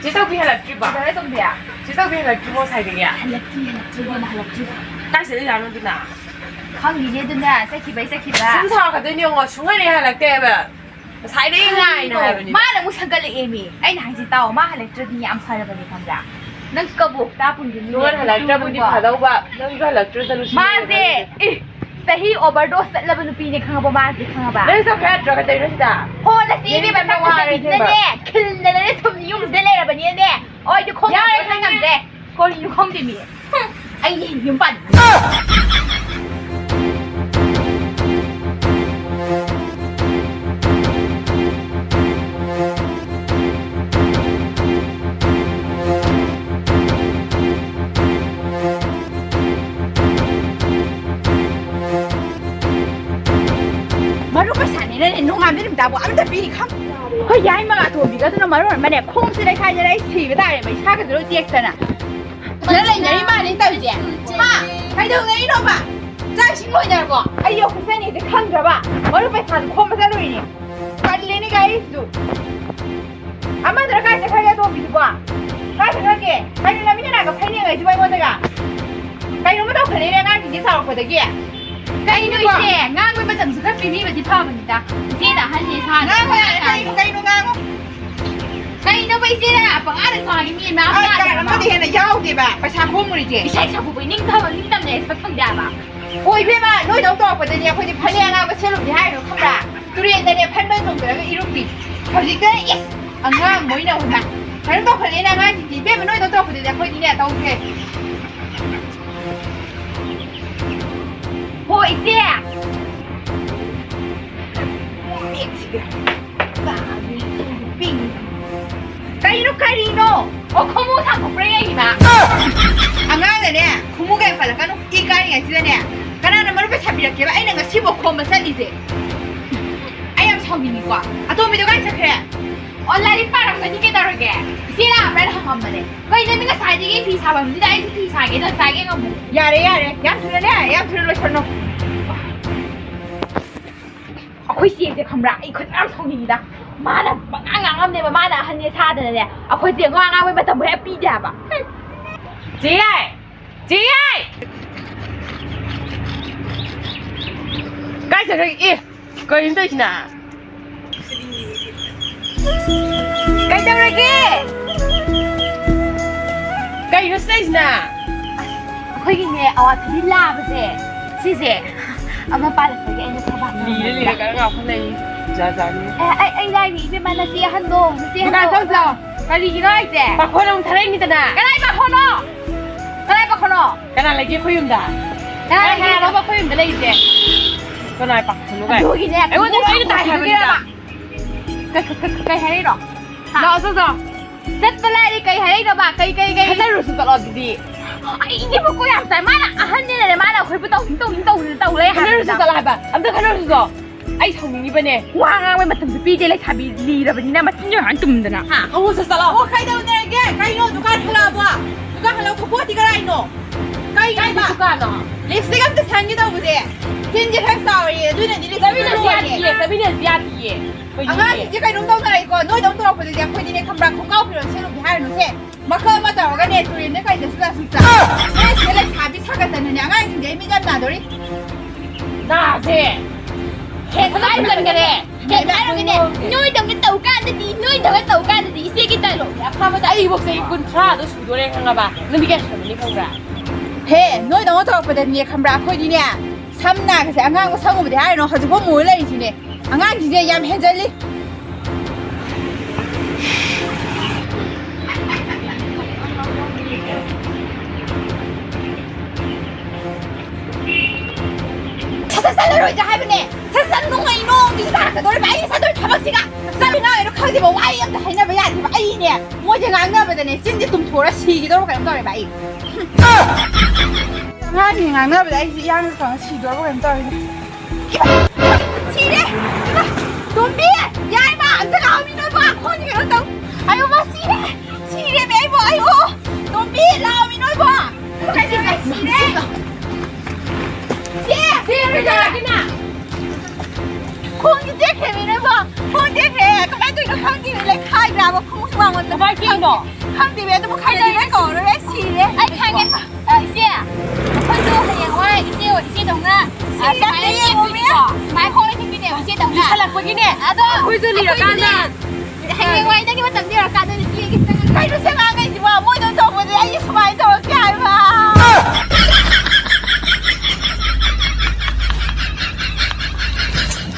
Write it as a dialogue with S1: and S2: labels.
S1: 제석 비할락지 봐.
S2: 잘해 좀 돼야.
S1: 제석 비할락지 뭐 사야 되냐?
S2: 할락지 할락지.
S1: 다시 나는 누나.
S2: 강이제도냐 새끼봐.
S1: 순서가든 영어 중간에 할락대면 사야 되냐 이나.
S2: 마는 뭐 상관이 아니 하지 따오 마 할락지 양 살아버리 감자. 난 거부 따분지.
S1: 중간 할락자분이 받아오바. 넌 할락주는
S2: 마세. Sahi overdose laban nupi ni khanga ba ma si khanga ba
S1: Nei sa pet ra ka dai rasta
S2: ho na si bi ba sa wa ne khil na ne thum ni yum de le ra ba ni ne oi du khong ya sa ngam de ko ni du khong de mi ai ni yum ban 마루 파산이네 농암들이 다 뭐 아무도 비리 감 그 야이마가 도비가 드는 마루 만에 콩스를 가지라 이스비 다래 뭐 사가 들어 뛰었잖아 너네 내리 말이 따위지 마 가이도 내 이놈아 자 신고냐고 아이요 그산이 이제 칸가 봐 마루 파산 콩마살로이니 빨리니 가이스 아마 들어가자 가게 도비도 봐 가자 가게 가이도 남이나 가 팔리가 이제 봐 뭐다가 가이도 뭐 그래 내가 이제 사올 거다기 cây nuôi xe ngang với tầm sự các phim mà chỉ thao mình ta xe là hai gì sao ngang cây nó ngang không cây nó bây giờ là bằng ăn được thoải mái mà cây nó có thể là dao gì bà phải sao không rồi chị sai sao cũng ninh thao ninh tâm này phải không đà bà ôi biết mà nuôi đóng to của tôi nhà phải đi phải nghe ngang với xe lục thì hai được không đà tôi đi đây này phải bên trong cái irup đi phải gì cái yes ăn ngang mới nào mà phải nó phải lên ngang chỉ biết mà nuôi đóng to của tôi nhà phải đi nè tao ok Ôi xe Carino không mua thằng của Ray gì mà anh này nè không mua cái phải là cái y cái này xưa nè cái nào nó mới phải được anh này 15 mà sao đi gì anh em xong mình quá tôi bây giờ cái gì online parang cái gì đó rồi xe là phải làm không mà đấy cái này mình cái sai gì cái pizza bằng gì đấy pizza cái đó sai cái không 야래 양 들어 nè 양 들어 쳐놓 아코이 씨 이제 감라 이거 딱 성인이다 마나 앙앙암네 마나 한일 사드네 아코이 씨 앙앙암 왜 또 해피자 봐 지아이
S1: 가서 저기 거 힘드시나
S2: 가이다라게
S1: 가이 몇 살이나
S2: 아코이네 아와 빌라 보세 시세 아마 빠르게 애는 사봐
S1: 리를 가가 혼내 자자니
S2: ai đây thì bên mana sia han do sia
S1: 누가 썼어
S2: cái gì đó ai thế
S1: 박호롱 타랭이잖아
S2: cái này bạc khono
S1: cái này cái khoyum다
S2: cái này nó bạc khoyum cái gì
S1: cái này bạc khonu가
S2: 여기 nè
S1: 이거 이거 다 해버린다
S2: cây hay đấy rồi
S1: 너 썼어
S2: rất là đi cây hay đấy rồi bà cây
S1: 하나로 썼어 어디디
S2: 이게 뭐 꼬야 잘 많아 한 년에 많아 그래도 또 그래
S1: 하나로 썼어 해봐 아무튼 하나로 썼어 ai 성인 이번에
S2: 왕왕 왜 맞든 비제래 잡이 리라버니나 맞든 안 tumd나
S1: 어 썼어
S3: 오 카이다 오늘게 카이노 누가 할라봐 누가 할라고 보디가 라이노 카이가
S1: 누가 너
S3: 립스틱 한테 상기다 보지 진지 팩사오리 눈에 니리
S1: 사비는 지아티에
S3: 아가 이제 카이 농동 나라 이거 너희 농동 하고 이제 앞에 니네 감랑 고가오 필요 새로 비하는 노세 마카 마다 오가네 둘이 내가 이제 쓰다 쓰다 내 잡이 사갔다는 양아 이제 미간 나더리
S1: 나세
S2: cái lần cái này cái này nuôi đồng cái tàu cá thì nuôi đồng cái tàu cá thì xe cái tay lộn
S1: 야 파마다 이 목소리 군트라도 수도래 한가봐 너 미게 하면 니가
S3: 해 너희 농동 하고 니네 감랑 코디냐 삼나 그래서 안가고 상고부터 하노 가지고 몰라 이지네 안가 이제 얌 해절리 살살로 이제 하면네 살살 농아 이놈 이사 너를 많이 사들 타박지가 살이나 이렇게 하지 뭐 와이 엄다 하냐 뭐 야지 뭐 아이네 뭐지 안 가보더니 진짜 좀 돌아 시기도록 그럼 너를 많이 아니 안 가보다 이 양을 강 시도록 그럼 너를 시래 돈비 야 이마 안 들어가 미너 봐 코니가 이런다 아유 마 시래 매보 아이고 돈비 라오 미너 봐 시래
S1: Siapa jalan kena?
S3: Kau ni dia kena apa? Kau dia kena. Kau tu nak kau ni lek khai dah. 뭐 콩수왕은
S2: 도발기도
S3: 한디에도 뭐 칼날에 거를 시래
S4: 哎，看看，谢，快速很快，一些懂啊，买空了听不见，一些懂啊，
S2: 살락보기네
S4: 啊对，
S1: 홀슬리러 가자.
S4: 很快，那你们等地儿干的，你这个
S3: 빨리 생아